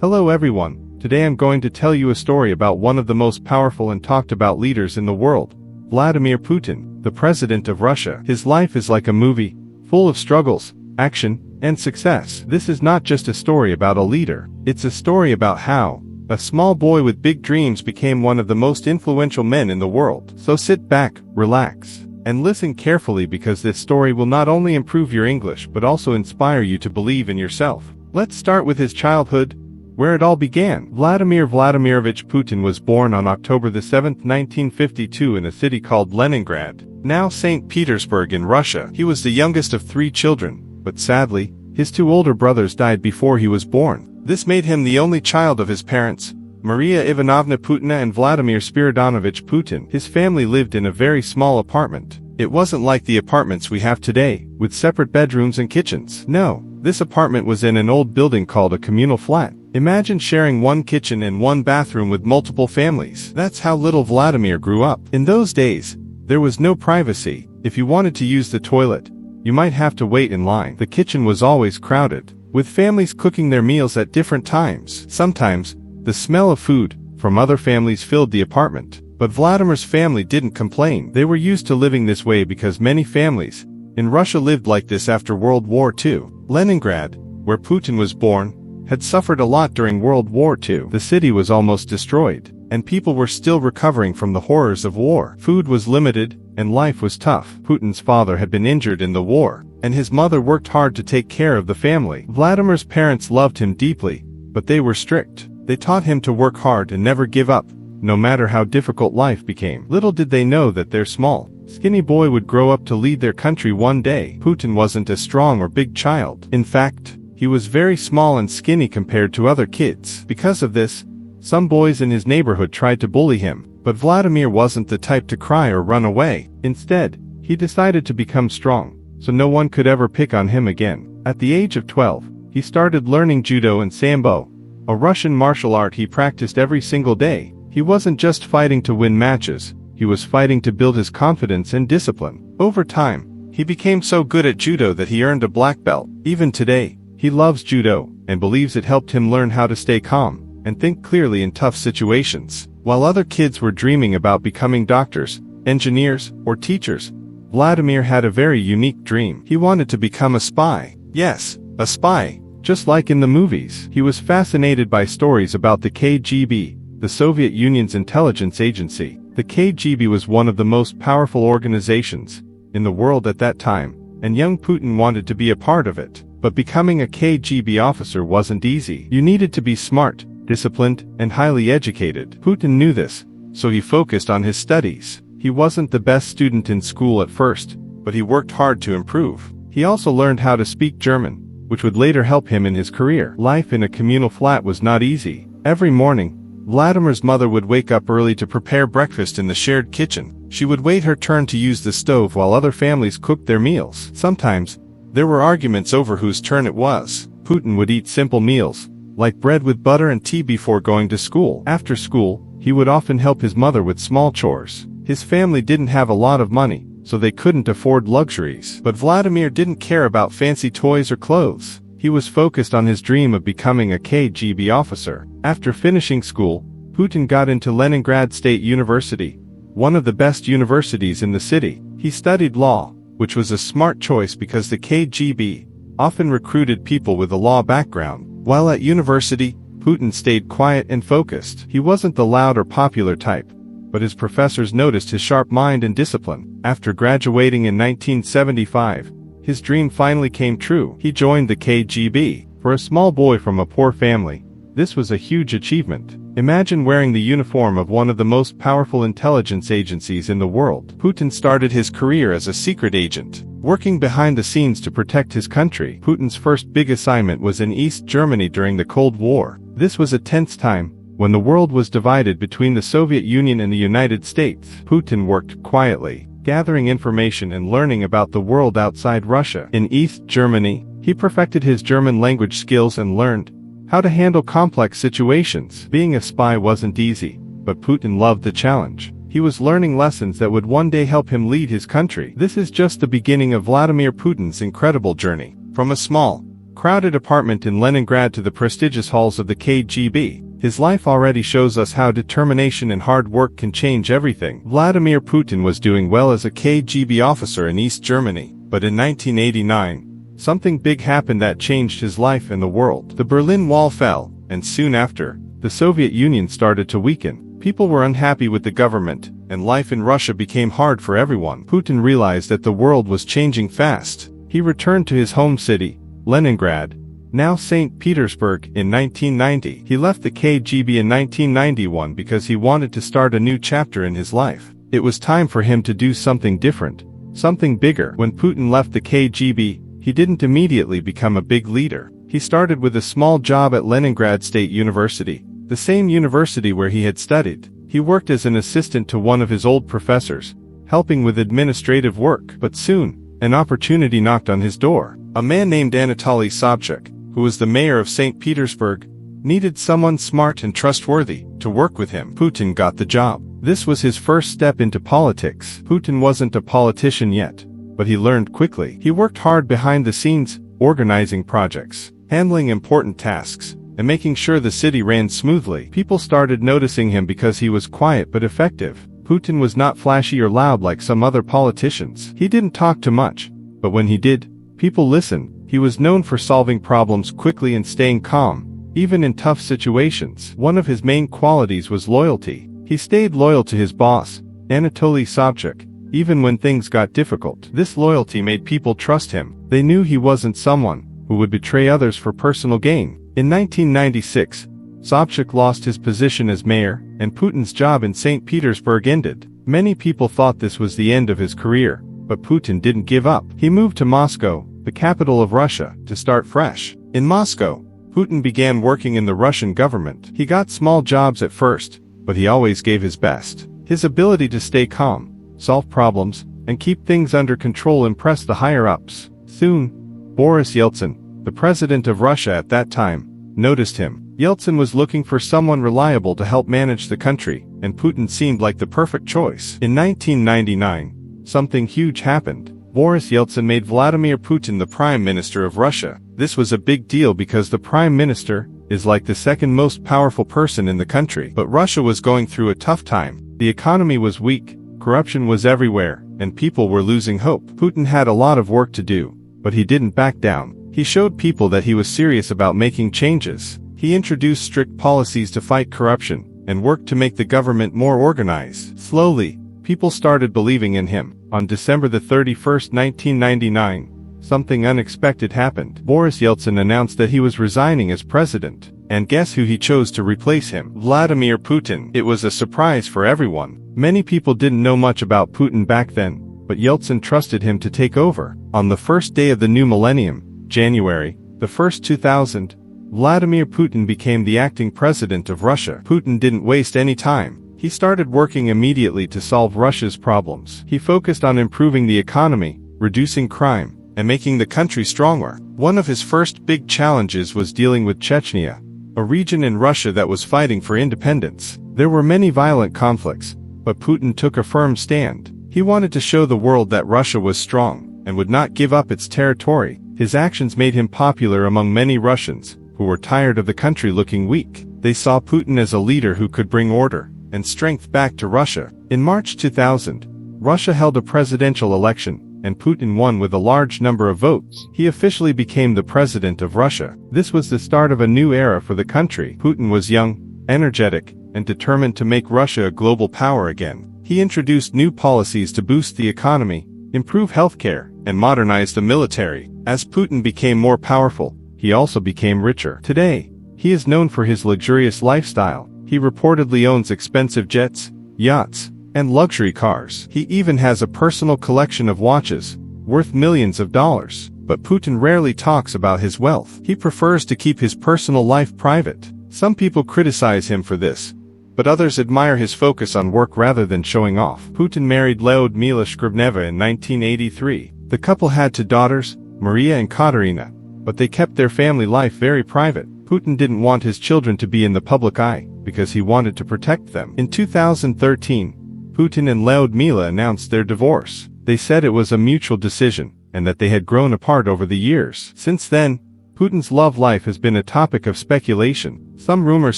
Hello everyone, today I'm going to tell you a story about one of the most powerful and talked about leaders in the world, Vladimir Putin, the president of Russia. His life is like a movie, full of struggles, action, and success. This is not just a story about a leader, it's a story about how a small boy with big dreams became one of the most influential men in the world. So sit back, relax, and listen carefully because this story will not only improve your English but also inspire you to believe in yourself. Let's start with his childhood, where it all began. Vladimir Vladimirovich Putin was born on October 7, 1952 in a city called Leningrad, now St. Petersburg in Russia. He was the youngest of 3 children, but sadly, his 2 older brothers died before he was born. This made him the only child of his parents, Maria Ivanovna Putina and Vladimir Spiridonovich Putin. His family lived in a very small apartment. It wasn't like the apartments we have today, with separate bedrooms and kitchens. No, this apartment was in an old building called a communal flat. Imagine sharing one kitchen and one bathroom with multiple families. That's how little Vladimir grew up. In those days, there was no privacy. If you wanted to use the toilet, you might have to wait in line. The kitchen was always crowded, with families cooking their meals at different times. Sometimes, the smell of food from other families filled the apartment. But Vladimir's family didn't complain. They were used to living this way because many families in Russia lived like this after World War II. Leningrad, where Putin was born, had suffered a lot during World War II. The city was almost destroyed, and people were still recovering from the horrors of war. Food was limited, and life was tough. Putin's father had been injured in the war, and his mother worked hard to take care of the family. Vladimir's parents loved him deeply, but they were strict. They taught him to work hard and never give up, no matter how difficult life became. Little did they know that their small, skinny boy would grow up to lead their country one day. Putin wasn't a strong or big child. In fact, he was very small and skinny compared to other kids. Because of this, some boys in his neighborhood tried to bully him, but Vladimir wasn't the type to cry or run away. Instead, he decided to become strong, so no one could ever pick on him again. At the age of 12, he started learning judo and sambo, a Russian martial art he practiced every single day. He wasn't just fighting to win matches, he was fighting to build his confidence and discipline. Over time, he became so good at judo that he earned a black belt. Even today, he loves judo and believes it helped him learn how to stay calm and think clearly in tough situations. While other kids were dreaming about becoming doctors, engineers, or teachers, Vladimir had a very unique dream. He wanted to become a spy. Yes, a spy, just like in the movies. He was fascinated by stories about the KGB, the Soviet Union's intelligence agency. The KGB was one of the most powerful organizations in the world at that time, and young Putin wanted to be a part of it. But becoming a KGB officer wasn't easy. You needed to be smart, disciplined, and highly educated. Putin knew this, so he focused on his studies. He wasn't the best student in school at first, but he worked hard to improve. He also learned how to speak German, which would later help him in his career. Life in a communal flat was not easy. Every morning, Vladimir's mother would wake up early to prepare breakfast in the shared kitchen. She would wait her turn to use the stove while other families cooked their meals. Sometimes, there were arguments over whose turn it was. Putin would eat simple meals, like bread with butter and tea before going to school. After school, he would often help his mother with small chores. His family didn't have a lot of money, so they couldn't afford luxuries. But Vladimir didn't care about fancy toys or clothes. He was focused on his dream of becoming a KGB officer. After finishing school, Putin got into Leningrad State University, one of the best universities in the city. He studied law, which was a smart choice because the KGB often recruited people with a law background. While at university, Putin stayed quiet and focused. He wasn't the loud or popular type, but his professors noticed his sharp mind and discipline. After graduating in 1975, his dream finally came true. He joined the KGB. For a small boy from a poor family, this was a huge achievement. Imagine wearing the uniform of one of the most powerful intelligence agencies in the world. Putin started his career as a secret agent, working behind the scenes to protect his country. Putin's first big assignment was in East Germany during the Cold War. This was a tense time, when the world was divided between the Soviet Union and the United States. Putin worked quietly, gathering information and learning about the world outside Russia. In East Germany, he perfected his German language skills and learned how to handle complex situations. Being a spy wasn't easy, but Putin loved the challenge. He was learning lessons that would one day help him lead his country. This is just the beginning of Vladimir Putin's incredible journey. From a small, crowded apartment in Leningrad to the prestigious halls of the KGB. His life already shows us how determination and hard work can change everything. Vladimir Putin was doing well as a KGB officer in East Germany, but in 1989, something big happened that changed his life and the world. The Berlin Wall fell, and soon after, the Soviet Union started to weaken. People were unhappy with the government, and life in Russia became hard for everyone. Putin realized that the world was changing fast. He returned to his home city, Leningrad, now St. Petersburg, in 1990. He left the KGB in 1991 because he wanted to start a new chapter in his life. It was time for him to do something different, something bigger. When Putin left the KGB, he didn't immediately become a big leader. He started with a small job at Leningrad State University, the same university where he had studied. He worked as an assistant to one of his old professors, helping with administrative work. But soon, an opportunity knocked on his door. A man named Anatoly Sobchak, who was the mayor of St. Petersburg, needed someone smart and trustworthy to work with him. Putin got the job. This was his first step into politics. Putin wasn't a politician yet, but he learned quickly. He worked hard behind the scenes, organizing projects, handling important tasks, and making sure the city ran smoothly. People started noticing him because he was quiet but effective. Putin was not flashy or loud like some other politicians. He didn't talk too much, but when he did, people listened. He was known for solving problems quickly and staying calm, even in tough situations. One of his main qualities was loyalty. He stayed loyal to his boss, Anatoly Sobchak, even when things got difficult. This loyalty made people trust him. They knew he wasn't someone who would betray others for personal gain. In 1996, Sobchak lost his position as mayor, and Putin's job in St. Petersburg ended. Many people thought this was the end of his career, but Putin didn't give up. He moved to Moscow, the capital of Russia, to start fresh. In Moscow, Putin began working in the Russian government. He got small jobs at first, but he always gave his best. His ability to stay calm, solve problems, and keep things under control impressed the higher-ups. Soon, Boris Yeltsin, the president of Russia at that time, noticed him. Yeltsin was looking for someone reliable to help manage the country, and Putin seemed like the perfect choice. In 1999, something huge happened. Boris Yeltsin made Vladimir Putin the Prime Minister of Russia. This was a big deal because the Prime Minister is like the second most powerful person in the country. But Russia was going through a tough time. The economy was weak, corruption was everywhere, and people were losing hope. Putin had a lot of work to do, but he didn't back down. He showed people that he was serious about making changes. He introduced strict policies to fight corruption, and worked to make the government more organized. Slowly, people started believing in him. On December 31, 1999, something unexpected happened. Boris Yeltsin announced that he was resigning as president. And guess who he chose to replace him? Vladimir Putin. It was a surprise for everyone. Many people didn't know much about Putin back then, but Yeltsin trusted him to take over. On the first day of the new millennium, January 1, 2000, Vladimir Putin became the acting president of Russia. Putin didn't waste any time. He started working immediately to solve Russia's problems. He focused on improving the economy, reducing crime, and making the country stronger. One of his first big challenges was dealing with Chechnya, a region in Russia that was fighting for independence. There were many violent conflicts, but Putin took a firm stand. He wanted to show the world that Russia was strong and would not give up its territory. His actions made him popular among many Russians who were tired of the country looking weak. They saw Putin as a leader who could bring order and strength back to Russia. In March 2000, Russia held a presidential election, and Putin won with a large number of votes. He officially became the president of Russia. This was the start of a new era for the country. Putin was young, energetic, and determined to make Russia a global power again. He introduced new policies to boost the economy, improve healthcare, and modernize the military. As Putin became more powerful, he also became richer. Today, he is known for his luxurious lifestyle. He reportedly owns expensive jets, yachts, and luxury cars. He even has a personal collection of watches, worth millions of dollars. But Putin rarely talks about his wealth. He prefers to keep his personal life private. Some people criticize him for this, but others admire his focus on work rather than showing off. Putin married Lyudmila Shkribneva in 1983. The couple had two daughters, Maria and Katerina, but they kept their family life very private. Putin didn't want his children to be in the public eye, because he wanted to protect them. In 2013, Putin and Lyudmila announced their divorce. They said it was a mutual decision, and that they had grown apart over the years. Since then, Putin's love life has been a topic of speculation. Some rumors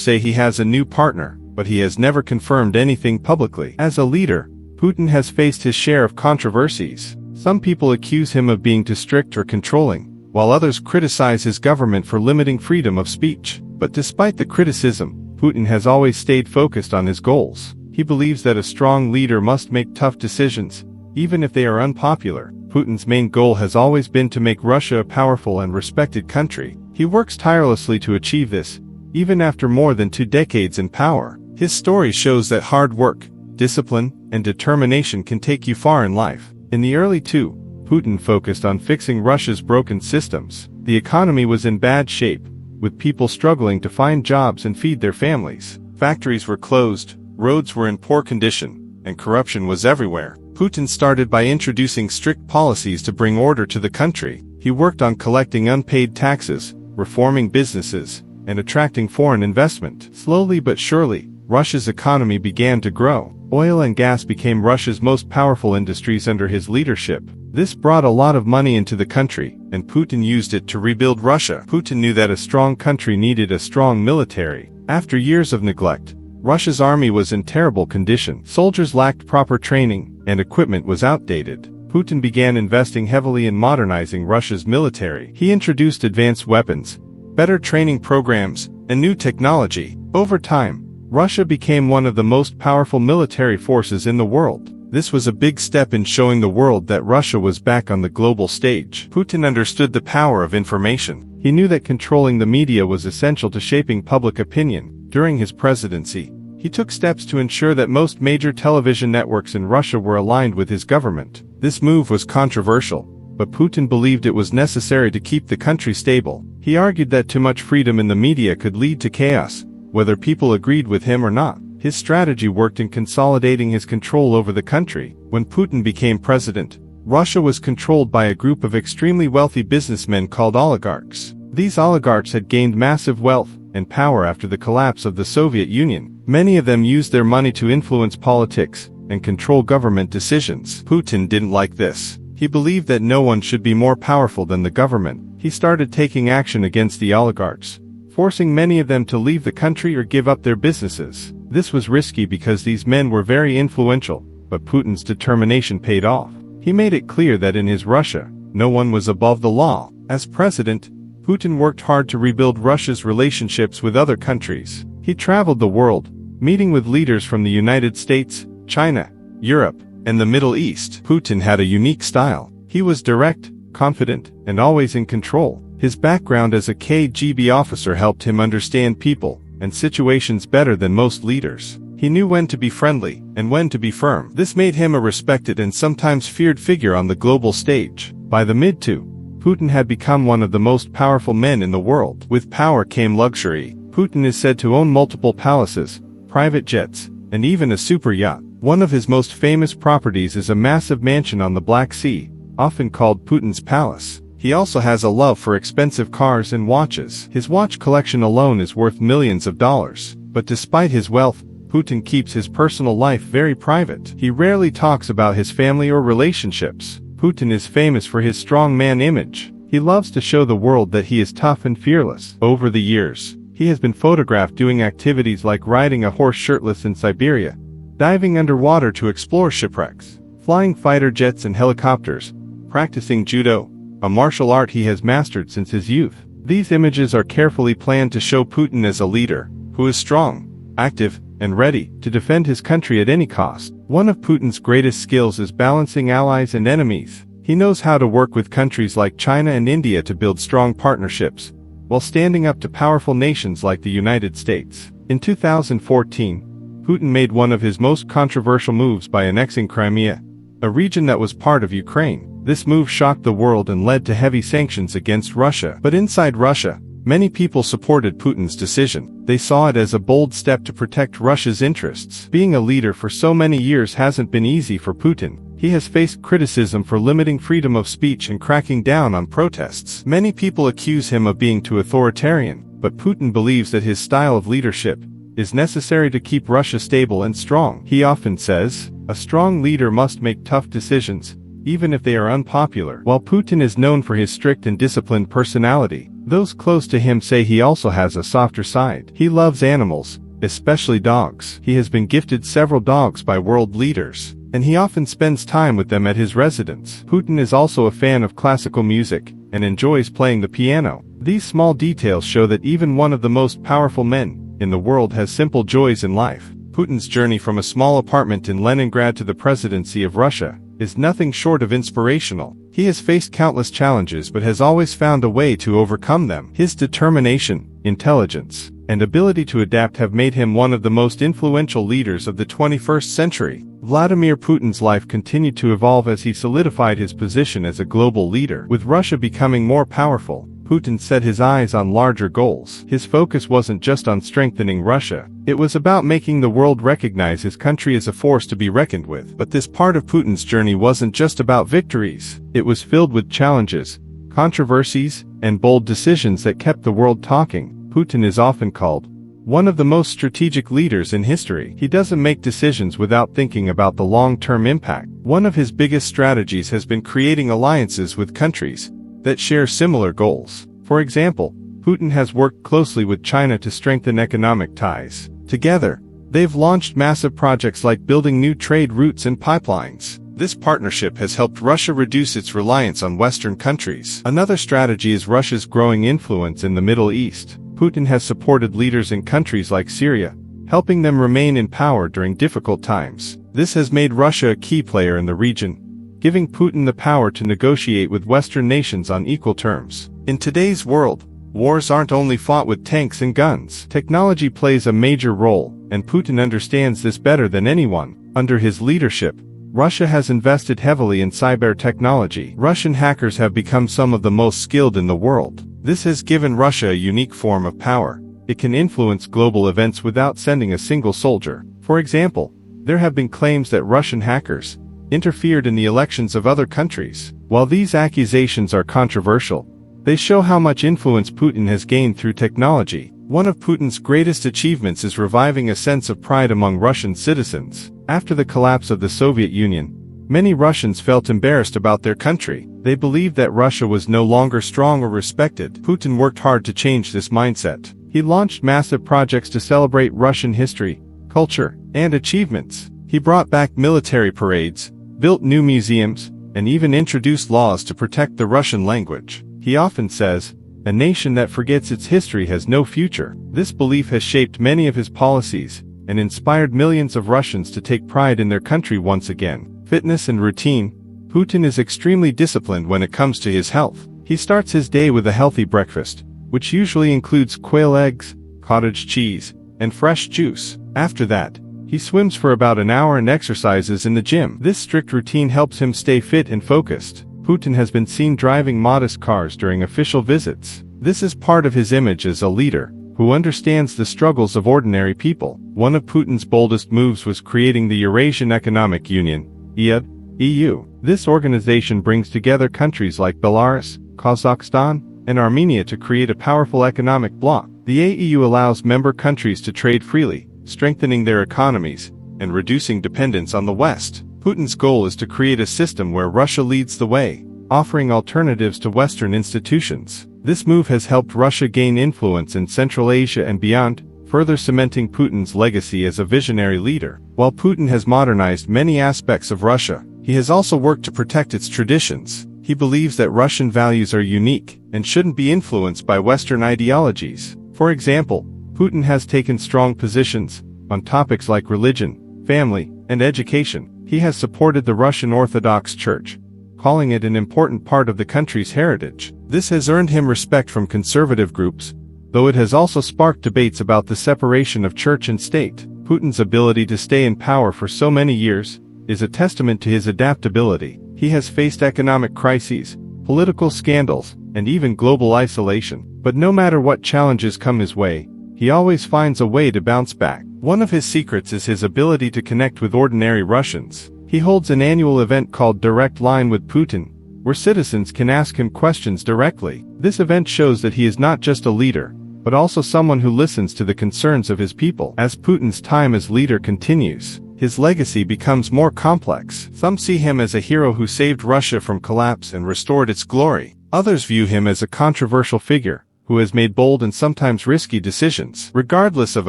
say he has a new partner, but he has never confirmed anything publicly. As a leader, Putin has faced his share of controversies. Some people accuse him of being too strict or controlling, while others criticize his government for limiting freedom of speech. But despite the criticism, Putin has always stayed focused on his goals. He believes that a strong leader must make tough decisions, even if they are unpopular. Putin's main goal has always been to make Russia a powerful and respected country. He works tirelessly to achieve this, even after more than 2 decades in power. His story shows that hard work, discipline, and determination can take you far in life. In the early 2000s, Putin focused on fixing Russia's broken systems. The economy was in bad shape, with people struggling to find jobs and feed their families. Factories were closed, roads were in poor condition, and corruption was everywhere. Putin started by introducing strict policies to bring order to the country. He worked on collecting unpaid taxes, reforming businesses, and attracting foreign investment. Slowly but surely, Russia's economy began to grow. Oil and gas became Russia's most powerful industries under his leadership. This brought a lot of money into the country, and Putin used it to rebuild Russia. Putin knew that a strong country needed a strong military. After years of neglect, Russia's army was in terrible condition. Soldiers lacked proper training, and equipment was outdated. Putin began investing heavily in modernizing Russia's military. He introduced advanced weapons, better training programs, and new technology. Over time, Russia became one of the most powerful military forces in the world. This was a big step in showing the world that Russia was back on the global stage. Putin understood the power of information. He knew that controlling the media was essential to shaping public opinion. During his presidency, he took steps to ensure that most major television networks in Russia were aligned with his government. This move was controversial, but Putin believed it was necessary to keep the country stable. He argued that too much freedom in the media could lead to chaos, whether people agreed with him or not. His strategy worked in consolidating his control over the country. When Putin became president, Russia was controlled by a group of extremely wealthy businessmen called oligarchs. These oligarchs had gained massive wealth and power after the collapse of the Soviet Union. Many of them used their money to influence politics and control government decisions. Putin didn't like this. He believed that no one should be more powerful than the government. He started taking action against the oligarchs, forcing many of them to leave the country or give up their businesses. This was risky because these men were very influential, but Putin's determination paid off. He made it clear that in his Russia, no one was above the law. As president, Putin worked hard to rebuild Russia's relationships with other countries. He traveled the world, meeting with leaders from the United States, China, Europe, and the Middle East. Putin had a unique style. He was direct, confident, and always in control. His background as a KGB officer helped him understand people and situations better than most leaders. He knew when to be friendly and when to be firm. This made him a respected and sometimes feared figure on the global stage. By the mid-2000s, Putin had become one of the most powerful men in the world. With power came luxury. Putin is said to own multiple palaces, private jets, and even a super yacht. One of his most famous properties is a massive mansion on the Black Sea, often called Putin's Palace. He also has a love for expensive cars and watches. His watch collection alone is worth millions of dollars. But despite his wealth, Putin keeps his personal life very private. He rarely talks about his family or relationships. Putin is famous for his strong man image. He loves to show the world that he is tough and fearless. Over the years, he has been photographed doing activities like riding a horse shirtless in Siberia, diving underwater to explore shipwrecks, flying fighter jets and helicopters, practicing judo, a martial art he has mastered since his youth. These images are carefully planned to show Putin as a leader who is strong, active, and ready to defend his country at any cost. One of Putin's greatest skills is balancing allies and enemies. He knows how to work with countries like China and India to build strong partnerships, while standing up to powerful nations like the United States. In 2014, Putin made one of his most controversial moves by annexing Crimea, a region that was part of Ukraine. This move shocked the world and led to heavy sanctions against Russia. But inside Russia, many people supported Putin's decision. They saw it as a bold step to protect Russia's interests. Being a leader for so many years hasn't been easy for Putin. He has faced criticism for limiting freedom of speech and cracking down on protests. Many people accuse him of being too authoritarian, but Putin believes that his style of leadership is necessary to keep Russia stable and strong. He often says, "A strong leader must make tough decisions, even if they are unpopular." While Putin is known for his strict and disciplined personality, Those close to him say he also has a softer side. He loves animals, especially dogs. He has been gifted several dogs by world leaders, and he often spends time with them at his residence. Putin is also a fan of classical music and enjoys playing the piano. These small details show that even one of the most powerful men in the world has simple joys in life. Putin's journey from a small apartment in Leningrad to the presidency of Russia is nothing short of inspirational. He has faced countless challenges but has always found a way to overcome them. His determination, intelligence, and ability to adapt have made him one of the most influential leaders of the 21st century. Vladimir Putin's life continued to evolve as he solidified his position as a global leader. With Russia becoming more powerful, Putin set his eyes on larger goals. His focus wasn't just on strengthening Russia, it was about making the world recognize his country as a force to be reckoned with. But this part of Putin's journey wasn't just about victories. It was filled with challenges, controversies, and bold decisions that kept the world talking. Putin is often called one of the most strategic leaders in history. He doesn't make decisions without thinking about the long-term impact. One of his biggest strategies has been creating alliances with countries that share similar goals. For example, Putin has worked closely with China to strengthen economic ties. Together, they've launched massive projects like building new trade routes and pipelines. This partnership has helped Russia reduce its reliance on Western countries. Another strategy is Russia's growing influence in the Middle East. Putin has supported leaders in countries like Syria, helping them remain in power during difficult times. This has made Russia a key player in the region, giving Putin the power to negotiate with Western nations on equal terms. In today's world, wars aren't only fought with tanks and guns. Technology plays a major role, and Putin understands this better than anyone. Under his leadership, Russia has invested heavily in cyber technology. Russian hackers have become some of the most skilled in the world. This has given Russia a unique form of power. It can influence global events without sending a single soldier. For example, there have been claims that Russian hackers interfered in the elections of other countries. While these accusations are controversial, they show how much influence Putin has gained through technology. One of Putin's greatest achievements is reviving a sense of pride among Russian citizens. After the collapse of the Soviet Union, many Russians felt embarrassed about their country. They believed that Russia was no longer strong or respected. Putin worked hard to change this mindset. He launched massive projects to celebrate Russian history, culture, and achievements. He brought back military parades, built new museums, and even introduced laws to protect the Russian language. He often says, "A nation that forgets its history has no future." This belief has shaped many of his policies and inspired millions of Russians to take pride in their country once again. Fitness and routine. Putin is extremely disciplined when it comes to his health. He starts his day with a healthy breakfast, which usually includes quail eggs, cottage cheese, and fresh juice. After that, he swims for about an hour and exercises in the gym. This strict routine helps him stay fit and focused. Putin has been seen driving modest cars during official visits. This is part of his image as a leader who understands the struggles of ordinary people. One of Putin's boldest moves was creating the Eurasian Economic Union, EU. This organization brings together countries like Belarus, Kazakhstan, and Armenia to create a powerful economic bloc. The EU allows member countries to trade freely, strengthening their economies and reducing dependence on the West. Putin's goal is to create a system where Russia leads the way, offering alternatives to Western institutions. This move has helped Russia gain influence in Central Asia and beyond, further cementing Putin's legacy as a visionary leader. While Putin has modernized many aspects of Russia, he has also worked to protect its traditions. He believes that Russian values are unique and shouldn't be influenced by Western ideologies. For example, Putin has taken strong positions on topics like religion, family, and education. He has supported the Russian Orthodox Church, calling it an important part of the country's heritage. This has earned him respect from conservative groups, though it has also sparked debates about the separation of church and state. Putin's ability to stay in power for so many years is a testament to his adaptability. He has faced economic crises, political scandals, and even global isolation. But no matter what challenges come his way, he always finds a way to bounce back. One of his secrets is his ability to connect with ordinary Russians. He holds an annual event called Direct Line with Putin, where citizens can ask him questions directly. This event shows that he is not just a leader, but also someone who listens to the concerns of his people. As Putin's time as leader continues, his legacy becomes more complex. Some see him as a hero who saved Russia from collapse and restored its glory. Others view him as a controversial figure, who has made bold and sometimes risky decisions. Regardless of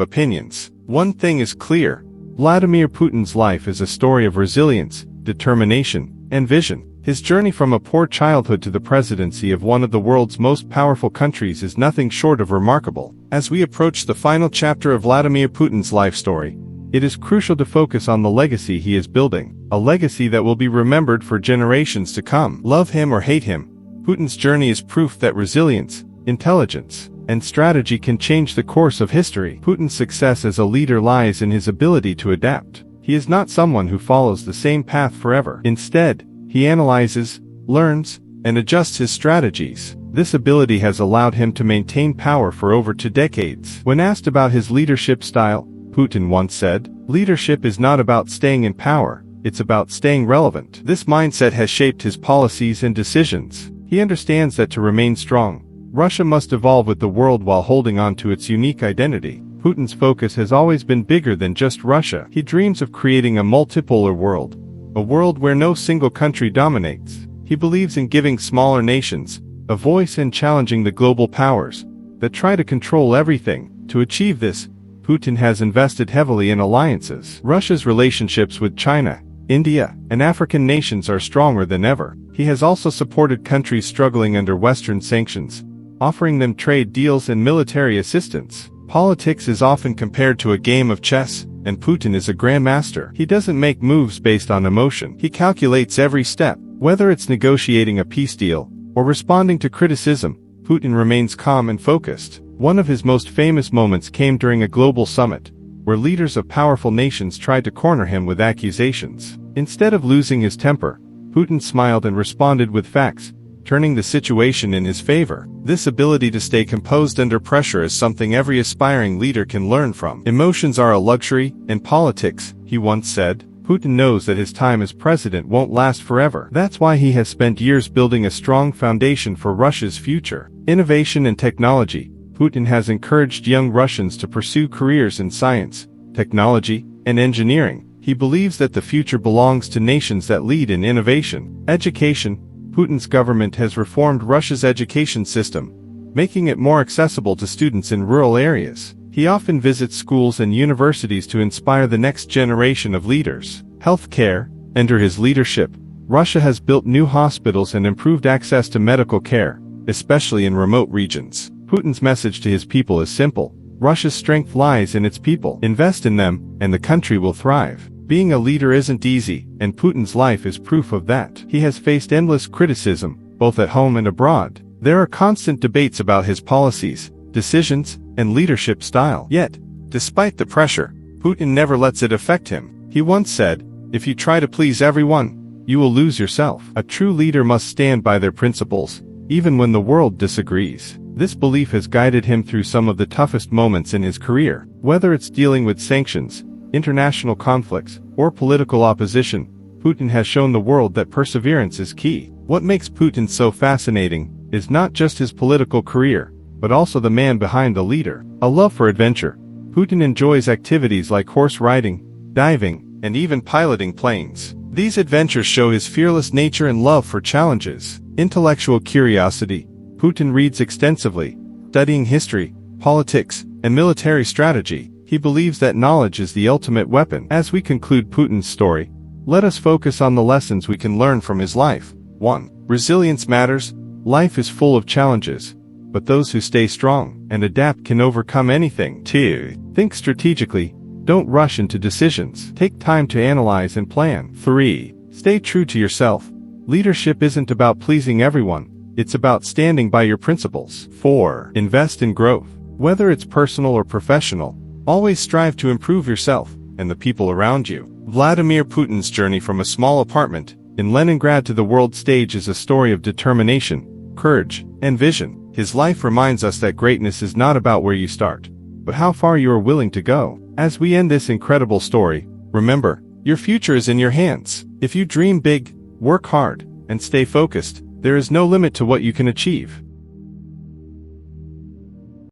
opinions, one thing is clear: Vladimir Putin's life is a story of resilience, determination, and vision. His journey from a poor childhood to the presidency of one of the world's most powerful countries is nothing short of remarkable. As we approach the final chapter of Vladimir Putin's life story, it is crucial to focus on the legacy he is building, a legacy that will be remembered for generations to come. Love him or hate him, Putin's journey is proof that resilience, intelligence, and strategy can change the course of history. Putin's success as a leader lies in his ability to adapt. He is not someone who follows the same path forever. Instead, he analyzes, learns, and adjusts his strategies. This ability has allowed him to maintain power for over 2 decades. When asked about his leadership style, Putin once said, "Leadership is not about staying in power, it's about staying relevant." This mindset has shaped his policies and decisions. He understands that to remain strong, Russia must evolve with the world while holding on to its unique identity. Putin's focus has always been bigger than just Russia. He dreams of creating a multipolar world, a world where no single country dominates. He believes in giving smaller nations a voice and challenging the global powers that try to control everything. To achieve this, Putin has invested heavily in alliances. Russia's relationships with China, India, and African nations are stronger than ever. He has also supported countries struggling under Western sanctions, offering them trade deals and military assistance. Politics is often compared to a game of chess, and Putin is a grandmaster. He doesn't make moves based on emotion. He calculates every step. Whether it's negotiating a peace deal or responding to criticism, Putin remains calm and focused. One of his most famous moments came during a global summit, where leaders of powerful nations tried to corner him with accusations. Instead of losing his temper, Putin smiled and responded with facts, turning the situation in his favor. This ability to stay composed under pressure is something every aspiring leader can learn from. Emotions are a luxury in politics, he once said. Putin knows that his time as president won't last forever. That's why he has spent years building a strong foundation for Russia's future. Innovation and technology. Putin has encouraged young Russians to pursue careers in science, technology, and engineering. He believes that the future belongs to nations that lead in innovation. Education. Putin's government has reformed Russia's education system, making it more accessible to students in rural areas. He often visits schools and universities to inspire the next generation of leaders. Healthcare. Under his leadership, Russia has built new hospitals and improved access to medical care, especially in remote regions. Putin's message to his people is simple: Russia's strength lies in its people. Invest in them, and the country will thrive. Being a leader isn't easy, and Putin's life is proof of that. He has faced endless criticism, both at home and abroad. There are constant debates about his policies, decisions, and leadership style. Yet, despite the pressure, Putin never lets it affect him. He once said, "If you try to please everyone, you will lose yourself." A true leader must stand by their principles, even when the world disagrees. This belief has guided him through some of the toughest moments in his career. Whether it's dealing with sanctions, international conflicts, or political opposition, Putin has shown the world that perseverance is key. What makes Putin so fascinating is not just his political career, but also the man behind the leader. A love for adventure. Putin enjoys activities like horse riding, diving, and even piloting planes. These adventures show his fearless nature and love for challenges. Intellectual curiosity. Putin reads extensively, studying history, politics, and military strategy. He believes that knowledge is the ultimate weapon. As we conclude Putin's story, let us focus on the lessons we can learn from his life. 1. Resilience matters. Life is full of challenges, but those who stay strong and adapt can overcome anything. 2. Think strategically. Don't rush into decisions. Take time to analyze and plan. 3. Stay true to yourself. Leadership isn't about pleasing everyone. It's about standing by your principles. 4. Invest in growth. Whether it's personal or professional, always strive to improve yourself and the people around you. Vladimir Putin's journey from a small apartment in Leningrad to the world stage is a story of determination, courage, and vision. His life reminds us that greatness is not about where you start, but how far you are willing to go. As we end this incredible story, remember, your future is in your hands. If you dream big, work hard, and stay focused, there is no limit to what you can achieve.